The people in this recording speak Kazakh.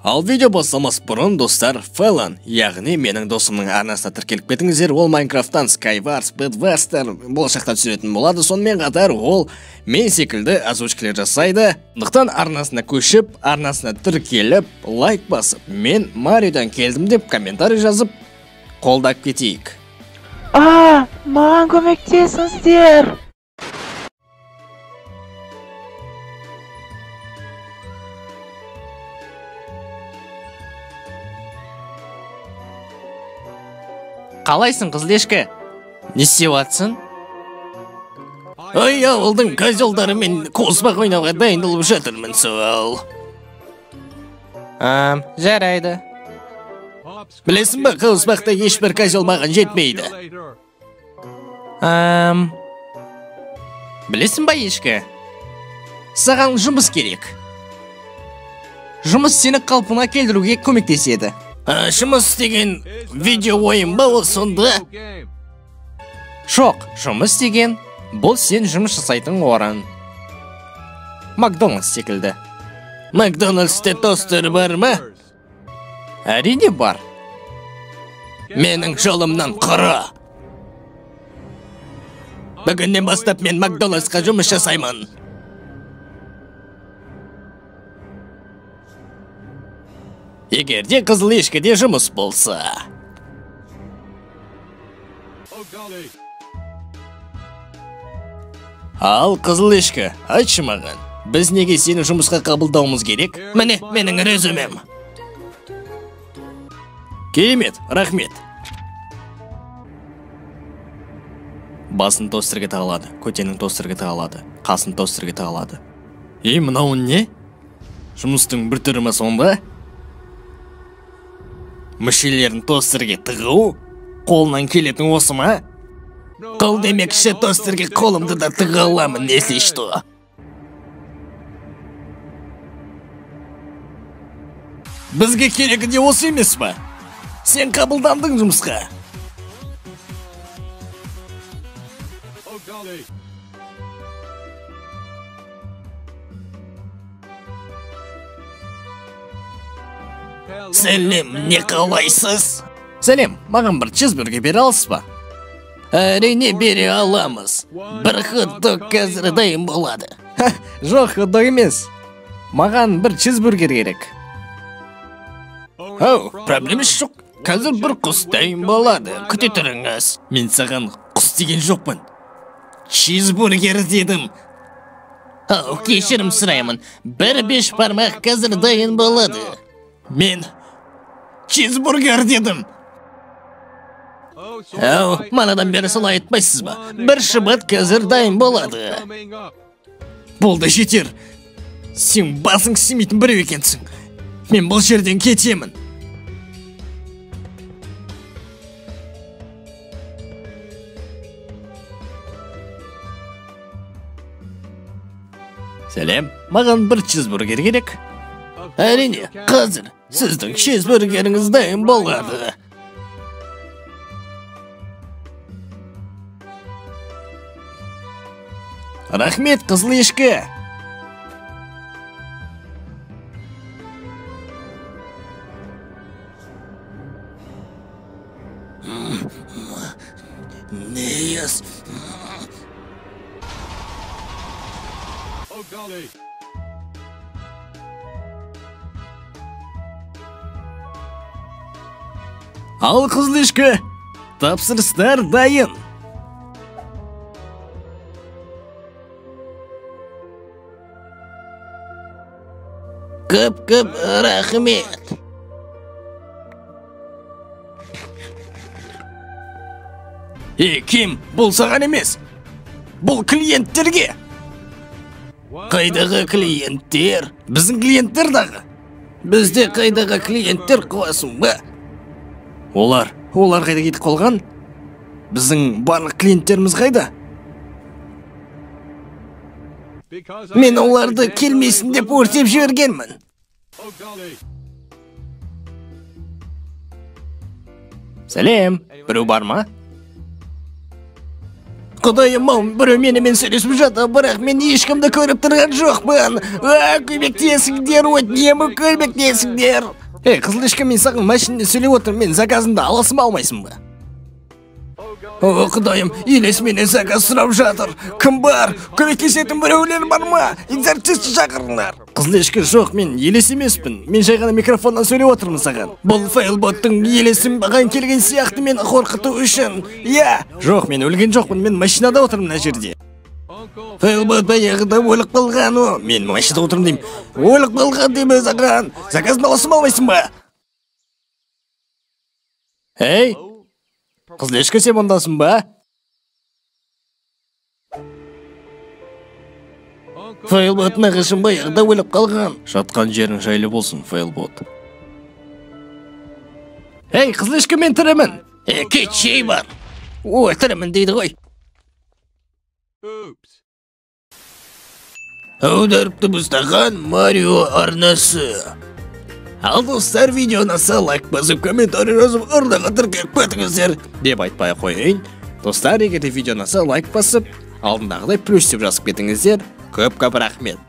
Ал видео бастамас бұрын достар, Фэллон, яғни менің досымның арнасына тіркеліп кетіңіздер. Ол Майнкрафттан Skywars, Bedwars болашақта түсіретін болады. Сонымен қатар ол мен секілді озвучкалар жасайды. Сондықтан арнасына көшіп, арнасына тіркеліп, лайк басып, мен Марioдан келдім деп комментарий жазып, қолдап кетейік. Маған көмектесіңіздер. Қалайсың, қызлешкі? Не істеп жатсың? Ой, ауылдың козелдарымен қосбақ ойнауға дайындалып жатырмын сол. Жарайды. Білесің ба, қосбақта ешбір козел маған жетмейді. Білесің ба, ешкі? Саған жұмыс керек. Жұмыс сені қалпына келтіруге көмектеседі. Жұмыс деген видео ойын ба ол сонда? Жоқ, жұмыс деген бұл сен жұмыс жасайтын орын. Макдональдс секілді. Макдональдсте тостер бар ма? Әрине бар. Менің жолымнан құры. Бүгіннен бастап мен Макдональдсқа жұмыс жасаймын. Егерде қызыл ешкіде жұмыс болса. Ал қызыл ешкі, айтшы маған, біз неге сені жұмысқа қабылдауымыз керек? Міне, менің резюмем. Керемет, рахмет. Басын тостерге тағылады, көтенің тостерге тағылады, қасын тостерге тағылады. Мынауын не? Жұмыстың бір түрі ме сонда? Мүшелерін тостерге тығу? Қолынан келетін осы ма? Қол демекші тостерге қолымды да тыға аламын, если что. Бізге керегі де осы емес па? Сен қабылдандың жұмысқа. Сәлем, не қалайсыз? Сәлем, маған бір чизбургер бере аласыз ба? Әрине бере аламыз. Бір хот-дог қазір дайын болады. Жоқ, хот-дог емес. Маған бір чизбургер керек. Проблема жоқ. Қазір бір құс дайын болады. Күте тұрыңыз. Мен саған құс деген жоқпын. Чизбургер дедім. Кешірім сұраймын. Бір беш бармақ қазір дайын болады. Мен чизбургер дедім. Манадан бері солай айтпайсыз ба? Бір шыбат қазір дайын болады. Болды, жетер. Сен басың істемейтін біреу екенсің. Мен бұл жерден кетемін. Сәлем, маған бір чизбургер керек. Әрине, қазір сіздің чизбургеріңіз дайын болады. Рахмет, қызыл ешкі. Не ес? Ал қызыл ешкі, тапсырыстар дайын. Көп рахмет. Кім? Бұл саған емес. Бұл клиенттерге. Қайдағы клиенттер? Біздің клиенттер дағы. Бізде қайдағы клиенттер қыласың ба? Олар қайда кетіп қалған? Біздің барлық клиенттеріміз қайда? Мен оларды келмесін деп өртеп жібергенмін. Сәлем, біреу бар ма? Құдайым-ау, біреу менімен сөйлесіп жатыр, бірақ мен ешкімді көріп тұрған жоқпын. Көмектесіңдер, өтінемін, көмектесіңдер. Қызылышқа, мен саған машинада сөйлеп отырмын, мен заказымды аласың ба, алмайсың ба? О, Құдайым, елес менен заказ сұрап жатыр. Кім бар? Көмектесетін біреулер бар ма? Экзорцистті шақырыңдар. Қызылышқа, жоқ, мен елес емеспін. Мен жай ғана микрофоннан сөйлеп отырмын саған. Бұл фейлботтың елесін маған келген сияқты мені қорқыту үшін. Иә, жоқ, мен өлген жоқпын, мен машинада отырмын мына жерде. Фейлбот баяғыда өліп қалған о. Мен машинада отырмын деймін. Өліп қалған деймін саған. Заказын аласың ба, алмайсың ба? Ей! Қызылышқа, сен ондасың ба? Фейлбот нағышын баяғыда өліп қалған. Жатқан жерің жайлы болсын, Фейлбот. Ей, Қызылышқа, мен тірімін. Кетшей бар. Ой, тірімін дейді ғой. Аударыпты бұстаған Марио арнасы. Ал достар, видеоны лайк басып, комментарий жазып, ордаға тіркеп кетіңіздер деп айтпай қойын. Достар, егер де видеоны лайк басып, алдындағыдай плюс деп жазып кетіңіздер. Көп рахмет.